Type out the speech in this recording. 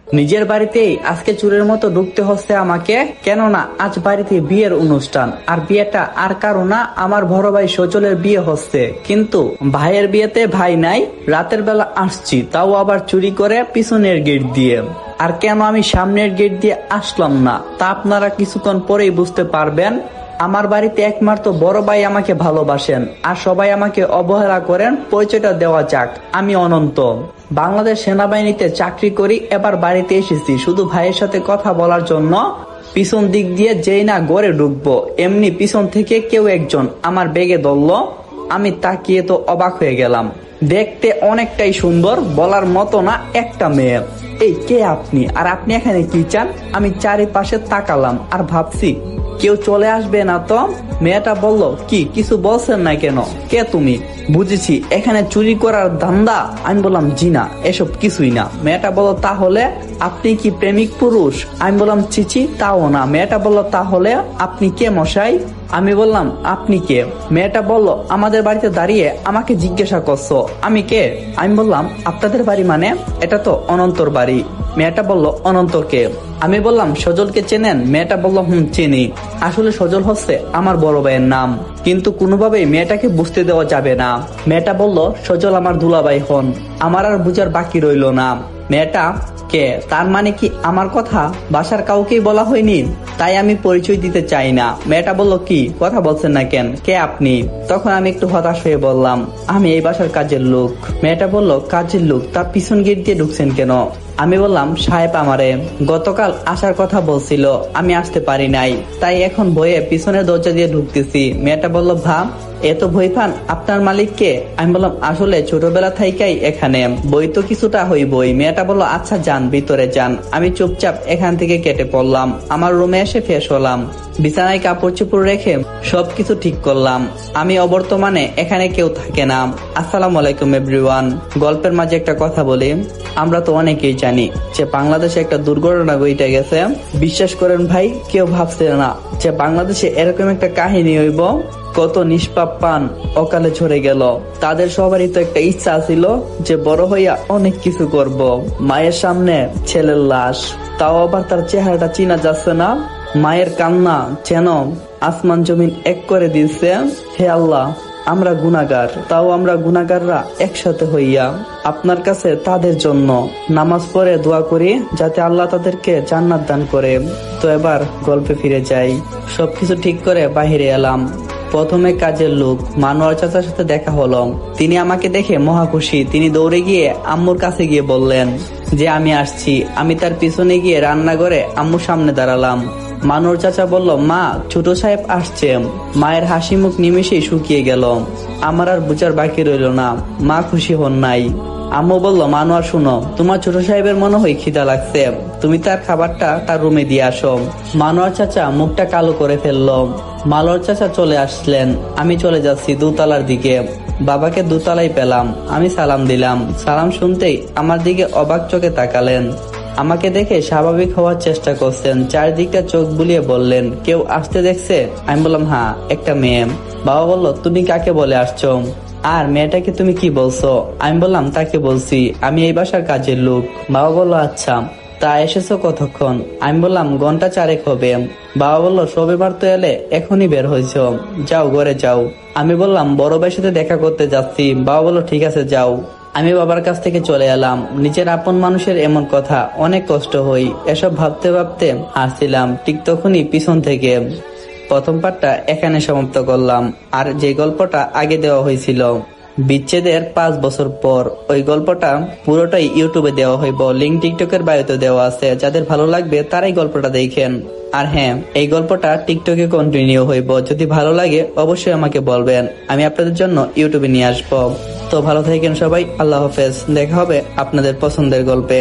নিজের বাড়িতেই আজকে চোরের মতো ঢুকতে হচ্ছে আমাকে, কেননা আজ বাড়িতে বিয়ের অনুষ্ঠান। আর বিয়েটা আর কারো না, আমার বড় ভাই সজলের বিয়ে হচ্ছে। কিন্তু ভাইয়ের বিয়েতে ভাই নাই, রাতের বেলা আসছি, তাও আবার চুরি করে পিছনের গেট দিয়ে। আর কেন আমি সামনের গেট দিয়ে আসলাম না তা আপনারা কিছুক্ষণ পরেই বুঝতে পারবেন। আমার বাড়িতে একমাত্র বড় ভাই আমাকে ভালোবাসেন, আর সবাই আমাকে অবহেলা করেন। পরিচয়টা দেওয়া যাক, আমি অনন্ত, বাংলাদেশ সেনাবাহিনীতে চাকরি করি। এবার বাড়িতে এসেছি শুধু ভাইয়ের সাথে কথা বলার জন্য। পিছন দিক দিয়ে যেই না ঘরে ঢুকবো, এমনি পিছন থেকে কেউ একজন আমার ব্যাগে ধরলো। আমি তাকিয়ে তো অবাক হয়ে গেলাম। দেখতে অনেকটাই সুন্দর, বলার মতো না একটা মেয়ে। এই কে আপনি, আর আপনি এখানে কি চান? আমি চারিপাশে তাকালাম আর ভাবছি কেউ চলে আসবে না তো। মেয়েটা বলল, কি কিছু বলছেন না কেন? কে তুমি? বুঝেছি এখানে চুরি করার ধান্দা। আমি বললাম, জি না, এসব কিছুই না। মেয়েটা বলল, তাহলে আপনি কি প্রেমিক পুরুষ? আমি বললাম, চিচি, তাও না। মেয়েটা বলল, তাহলে আপনি কে মশাই? আমি বললাম, আপনি কে? মেয়েটা বলল, আমাদের বাড়িতে দাঁড়িয়ে আমাকে জিজ্ঞাসা করছো আমি কে? আমি বললাম, আপনাদের বাড়ি মানে? এটা তো অনন্তর বাড়ি। মেয়েটা বলল, অনন্ত কে? আমি বললাম, সজলকে চেনেন? মেয়েটা বলল, চিনি। আসলে সজল হচ্ছে আমার বড় ভাইয়ের নাম, কিন্তু কোনোভাবেই মেয়েটাকে বুঝতে দেওয়া যাবে না। মেয়েটা বলল, সজল আমার দুলাভাই হন। আমার আর বুঝার বাকি রইল না মেয়েটা কে। তার মানে কি আমার কথা বাসার কাউকেই বলা হয়নি? তাই আমি পরিচয় দিতে চাই না। মেয়েটা বলল, কি কথা বলছেন না কেন? কে আপনি? তখন আমি একটু হতাশ হয়ে বললাম, আমি এই বাসার কাজের লোক। মেয়েটা বলল, কাজের লোক? তা পিছন গেট দিয়ে ঢুকছেন কেন? আমি বললাম, সাহেব আমারে গতকাল আসার কথা বলছিল, আমি আসতে পারি নাই, তাই এখন ভয়ে পিছনের দরজা দিয়ে ঢুকতেছি। মেয়েটা বলল, ভাব এত ভয় পান? আপনার মালিক কে? আমি বললাম, আসলে ছোটবেলা থাইকাই এখানে, বই তো কিছুটা হইবই। মেয়েটা বলল, আচ্ছা যান, ভিতরে যান। আমি চুপচাপ এখান থেকে কেটে পড়লাম। আমার রুমে এসে ফ্রেশ হলাম, বিছানায় কাপড় চোপড় রেখে সবকিছু ঠিক করলাম। আমি অবর্তমানে এখানে কেউ থাকে না। আসসালামু আলাইকুম এভরিওয়ান। গল্পের মাঝে একটা কথা বলি, আমরা তো অনেকেই জানি যে বাংলাদেশে একটা দুর্ঘটনা ঘটে গেছে। বিশ্বাস করেন ভাই, কেউ ভাবছে না যে বাংলাদেশে এরকম একটা কাহিনী হইব। কত নিষ্পাপ প্রাণ অকালে ঝরে গেল। তাদের সবারই তো একটা ইচ্ছা ছিল যে বড় হইয়া অনেক কিছু করব। মায়ের সামনে ছেলের লাশ, তাও আবার তার চেহারাটা চিনা যাচ্ছে না। মায়ের কান্না যেন আসমান জমিন এক করে দিয়েছে। হে আল্লাহ, আমরা গুনাহগার, তাও আমরা গুনাহগাররা একসাথে হইয়া আপনার কাছে তাদের জন্য নামাজ পড়ে দোয়া করি যাতে আল্লাহ তাদেরকে জান্নাত দান করে। তো এবার গল্পে ফিরে যাই। সবকিছু ঠিক করে বাহিরে এলাম। প্রথমে কাজের লোক মানোয়ার চাচার সাথে দেখা হলো। তিনি আমাকে দেখে মহা খুশি। তিনি দৌড়ে গিয়ে আম্মুর কাছে গিয়ে বললেন যে আমি আসছি। আমি তার পিছনে গিয়ে রান্নাঘরে আম্মুর সামনে দাঁড়ালাম। মানোয়ার চাচা বলল, মা, ছোট সাহেব আসছে। মায়ের হাসি মুখ নিমেষেই শুকিয়ে গেল। আমার আর বুঝার বাকি রইল না, মা খুশি হন নাই। আম্মু বলল, মানোয়ার শুনো, তোমার ছোট সাহেবের মনে হয় খিদা লাগছে, তুমি তার খাবারটা তার রুমে দিয়ে আসো। মানোয়ার চাচা মুখটা কালো করে ফেললো। মানোয়ার চাচা চলে আসলেন। আমি চলে যাচ্ছি দোতলার দিকে। বাবাকে দোতলায় পেলাম। আমি সালাম দিলাম। সালাম শুনতেই আমার দিকে অবাক চোখে তাকালেন। আমাকে দেখে স্বাভাবিক হওয়ার চেষ্টা করছেন। চারদিকটা চোখ বুলিয়ে বললেন, কেউ আসতে দেখছে? আমি বললাম, হ্যাঁ, একটা মেয়ে। বাবা বলল, তুমি কাকে বলে আসছো? আর মেয়েটাকে তুমি কি বলছো? আমি বললাম, তাকে বলছি আমি এই বাসার কাজের লোক। বাবা বলল, আচ্ছা, তা এসেছো কতক্ষণ? আমি বললাম, ঘন্টা 4 হবে। বাবা বলল, সবে মাত্র এলে, এখনই বের হয়েছ, যাও ঘরে যাও। আমি বললাম, বড় ভাইয়ের সাথে দেখা করতে যাচ্ছি। বাবা বলল, ঠিক আছে, যাও। আমি বাবার কাছ থেকে চলে এলাম। নিজের আপন মানুষের এমন কথা অনেক কষ্ট হই। এসব ভাবতে ভাবতে হাসছিলাম। ঠিক তখনই পিছন থেকে প্রথম পার্টটা এখানে সমাপ্ত করলাম। আর যে গল্পটা আগে দেওয়া হয়েছিল বিচ্ছেদের 5 বছর পর, ওই গল্পটা পুরোটাই ইউটিউবে দেওয়া হইব। লিঙ্ক টিকটকের বায়োতে দেওয়া আছে, যাদের ভালো লাগবে তারাই গল্পটা দেখেন। আর হ্যাঁ, এই গল্পটা টিকটকে কন্টিনিউ হইব। যদি ভালো লাগে অবশ্যই আমাকে বলবেন, আমি আপনাদের জন্য ইউটিউবে নিয়ে আসবো। তো ভালো থাকেন সবাই, আল্লাহ হাফেজ। দেখা হবে আপনাদের পছন্দের গল্পে।